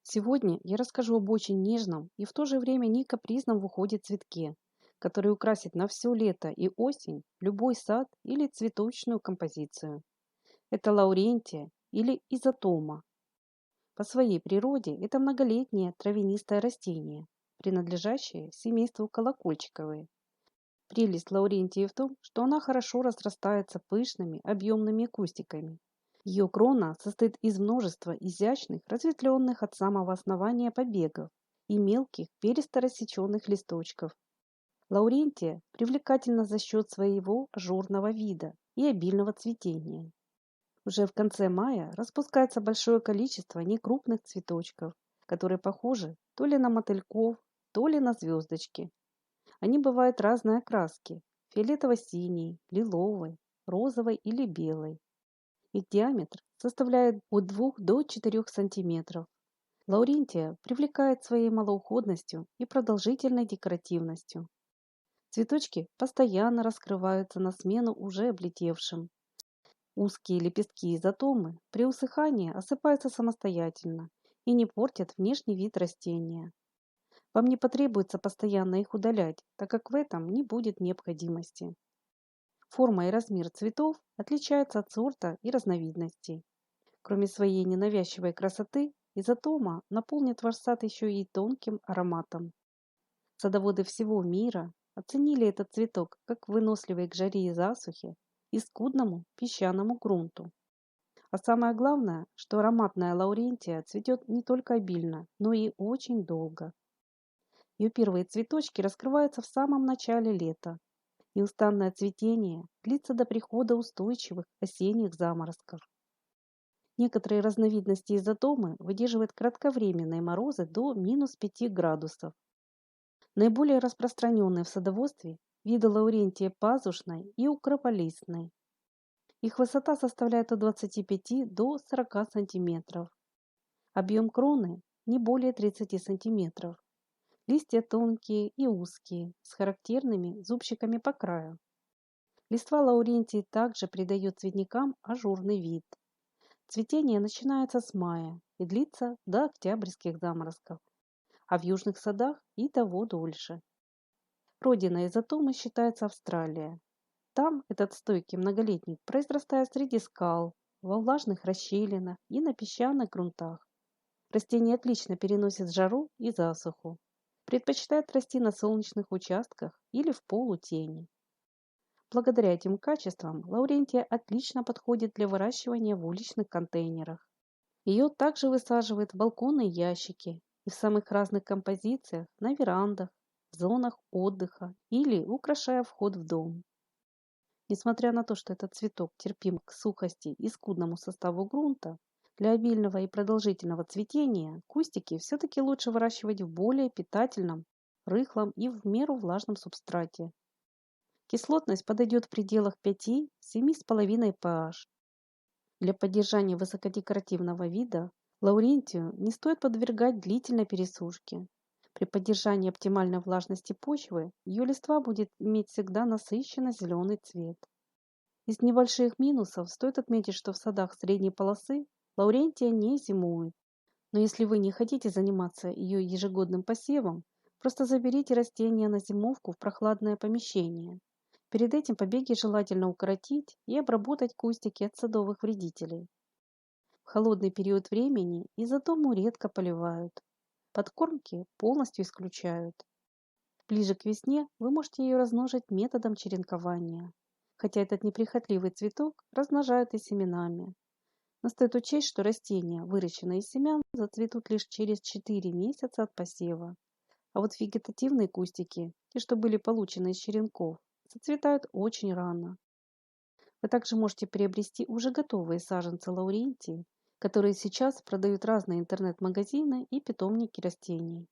Сегодня я расскажу об очень нежном и в то же время не капризном в уходе цветке, который украсит на все лето и осень любой сад или цветочную композицию. Это лаурентия или изотома. По своей природе это многолетнее травянистое растение, принадлежащее семейству колокольчиковые. Прелесть лаурентии в том, что она хорошо разрастается пышными, объемными кустиками. Ее крона состоит из множества изящных, разветвленных от самого основания побегов и мелких перисто-рассеченных листочков. Лаурентия привлекательна за счет своего ажурного вида и обильного цветения. Уже в конце мая распускается большое количество некрупных цветочков, которые похожи то ли на мотыльков, то ли на звездочки. Они бывают разной окраски – фиолетово-синий, лиловый, розовый или белый. Их диаметр составляет от 2 до 4 сантиметров. Лаурентия привлекает своей малоуходностью и продолжительной декоративностью. Цветочки постоянно раскрываются на смену уже облетевшим. Узкие лепестки изотомы при усыхании осыпаются самостоятельно и не портят внешний вид растения. Вам не потребуется постоянно их удалять, так как в этом не будет необходимости. Форма и размер цветов отличаются от сорта и разновидностей. Кроме своей ненавязчивой красоты, изотома наполнит ваш сад еще и тонким ароматом. Садоводы всего мира оценили этот цветок как выносливый к жаре и засухе и скудному песчаному грунту. А самое главное, что ароматная лаурентия цветет не только обильно, но и очень долго. Ее первые цветочки раскрываются в самом начале лета. Неустанное цветение длится до прихода устойчивых осенних заморозков. Некоторые разновидности изотомы выдерживают кратковременные морозы до -5 градусов. Наиболее распространенные в садоводстве виды лаурентии пазушной и укрополистной. Их высота составляет от 25 до 40 сантиметров. Объем кроны не более 30 сантиметров. Листья тонкие и узкие, с характерными зубчиками по краю. Листва лаурентии также придает цветникам ажурный вид. Цветение начинается с мая и длится до октябрьских заморозков, а в южных садах и того дольше. Родиной изотомы считается Австралия. Там этот стойкий многолетник произрастает среди скал, во влажных расщелинах и на песчаных грунтах. Растение отлично переносит жару и засуху. Предпочитает расти на солнечных участках или в полутени. Благодаря этим качествам лаурентия отлично подходит для выращивания в уличных контейнерах. Ее также высаживают в балконные ящики и в самых разных композициях на верандах, в зонах отдыха или украшая вход в дом. Несмотря на то, что этот цветок терпим к сухости и скудному составу грунта, для обильного и продолжительного цветения кустики все-таки лучше выращивать в более питательном, рыхлом и в меру влажном субстрате. Кислотность подойдет в пределах 5–7,5 pH. Для поддержания высокодекоративного вида лаурентию не стоит подвергать длительной пересушке. При поддержании оптимальной влажности почвы ее листва будет иметь всегда насыщенно зеленый цвет. Из небольших минусов стоит отметить, что в садах средней полосы лаурентия не зимует. Но если вы не хотите заниматься ее ежегодным посевом, просто заберите растения на зимовку в прохладное помещение. Перед этим побеги желательно укоротить и обработать кустики от садовых вредителей. В холодный период времени изотому редко поливают. Подкормки полностью исключают. Ближе к весне вы можете ее размножить методом черенкования, хотя этот неприхотливый цветок размножают и семенами. Но стоит учесть, что растения, выращенные из семян, зацветут лишь через 4 месяца от посева. А вот вегетативные кустики, те, что были получены из черенков, зацветают очень рано. Вы также можете приобрести уже готовые саженцы лаурентии, которые сейчас продают разные интернет-магазины и питомники растений.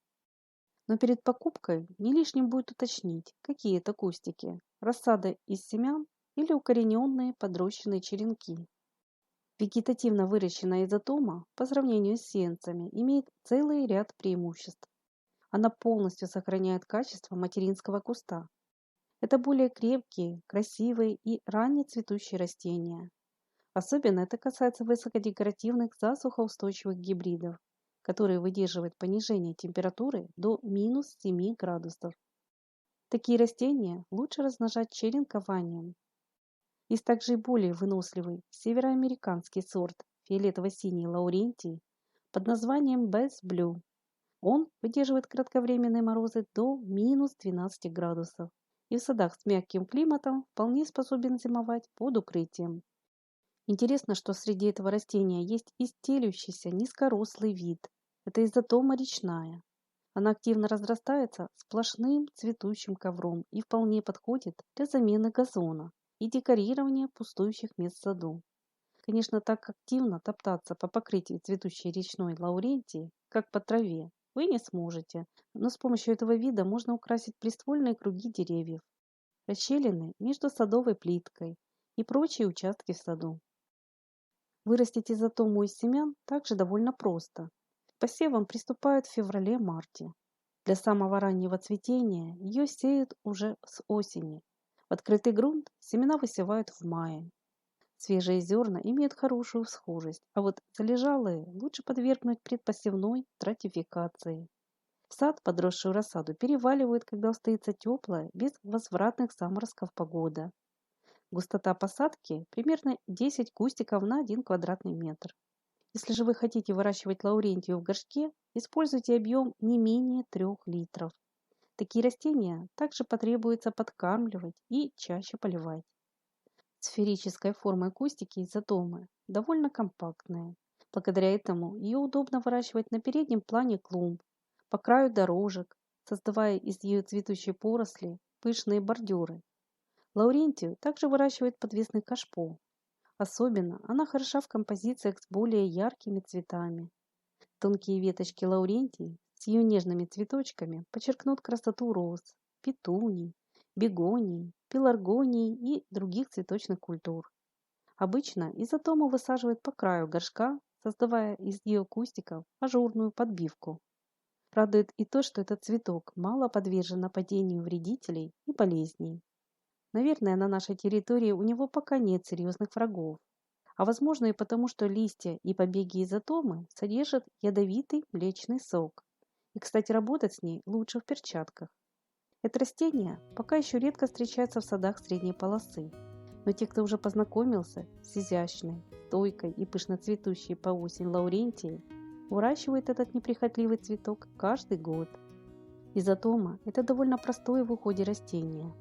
Но перед покупкой не лишним будет уточнить, какие это кустики – рассада из семян или укорененные подрощенные черенки. Вегетативно выращенная изотома по сравнению с сеянцами имеет целый ряд преимуществ. Она полностью сохраняет качество материнского куста. Это более крепкие, красивые и ранне цветущие растения. Особенно это касается высокодекоративных засухоустойчивых гибридов, который выдерживает понижение температуры до -7 градусов. Такие растения лучше размножать черенкованием. Есть также и более выносливый североамериканский сорт фиолетово-синий лаурентий под названием Best Blue. Он выдерживает кратковременные морозы до -12 градусов и в садах с мягким климатом вполне способен зимовать под укрытием. Интересно, что среди этого растения есть и стелющийся низкорослый вид. Это изотома речная. Она активно разрастается сплошным цветущим ковром и вполне подходит для замены газона и декорирования пустующих мест в саду. Конечно, так активно топтаться по покрытию цветущей речной лаурентии, как по траве, вы не сможете, но с помощью этого вида можно украсить приствольные круги деревьев, расщелины между садовой плиткой и прочие участки в саду. Вырастить изотому из семян также довольно просто. К посевам приступают в феврале-марте. Для самого раннего цветения ее сеют уже с осени. В открытый грунт семена высевают в мае. Свежие зерна имеют хорошую всхожесть, а вот залежалые лучше подвергнуть предпосевной стратификации. В сад подросшую рассаду переваливают, когда устоится теплая, без возвратных заморозков погода. Густота посадки примерно 10 кустиков на 1 квадратный метр. Если же вы хотите выращивать лаурентию в горшке, используйте объем не менее 3 литров. Такие растения также потребуется подкармливать и чаще поливать. Сферической формы кустики изотомы довольно компактные. Благодаря этому ее удобно выращивать на переднем плане клумб, по краю дорожек, создавая из ее цветущей поросли пышные бордюры. Лаурентию также выращивают подвесный кашпо. Особенно она хороша в композициях с более яркими цветами. Тонкие веточки лаурентии с ее нежными цветочками подчеркнут красоту роз, петуний, бегоний, пеларгоний и других цветочных культур. Обычно изотому высаживают по краю горшка, создавая из ее кустиков ажурную подбивку. Радует и то, что этот цветок мало подвержен нападению вредителей и болезней. Наверное, на нашей территории у него пока нет серьезных врагов. А возможно и потому, что листья и побеги изотомы содержат ядовитый млечный сок. И, кстати, работать с ней лучше в перчатках. Это растение пока еще редко встречается в садах средней полосы. Но те, кто уже познакомился с изящной, стойкой и пышноцветущей по осень лаурентией, выращивают этот неприхотливый цветок каждый год. Изотома – это довольно простое в уходе растение,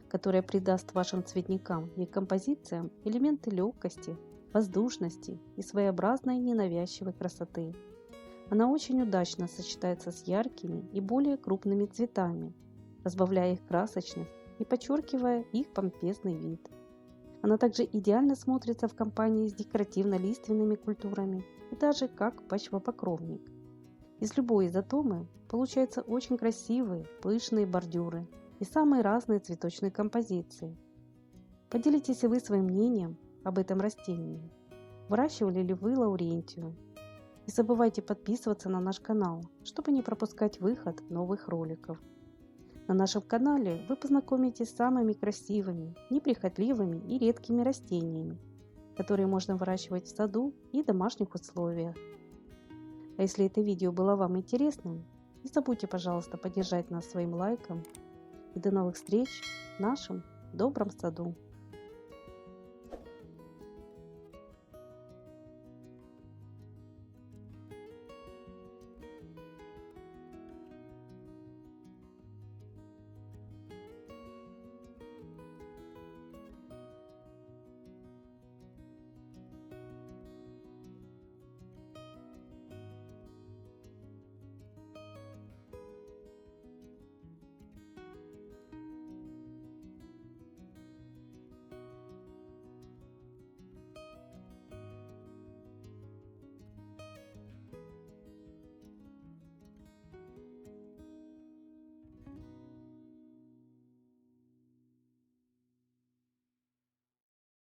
которое придаст вашим цветникам и композициям элементы легкости, воздушности и своеобразной ненавязчивой красоты. Она очень удачно сочетается с яркими и более крупными цветами, разбавляя их красочность и подчеркивая их помпезный вид. Она также идеально смотрится в компании с декоративно-лиственными культурами и даже как почвопокровник. Из любой изотомы получаются очень красивые, пышные бордюры и самые разные цветочные композиции. Поделитесь и вы своим мнением об этом растении. Выращивали ли вы лаурентию? Не забывайте подписываться на наш канал, чтобы не пропускать выход новых роликов. На нашем канале вы познакомитесь с самыми красивыми, неприхотливыми и редкими растениями, которые можно выращивать в саду и домашних условиях. А если это видео было вам интересным, не забудьте, пожалуйста, поддержать нас своим лайком. И до новых встреч в нашем добром саду!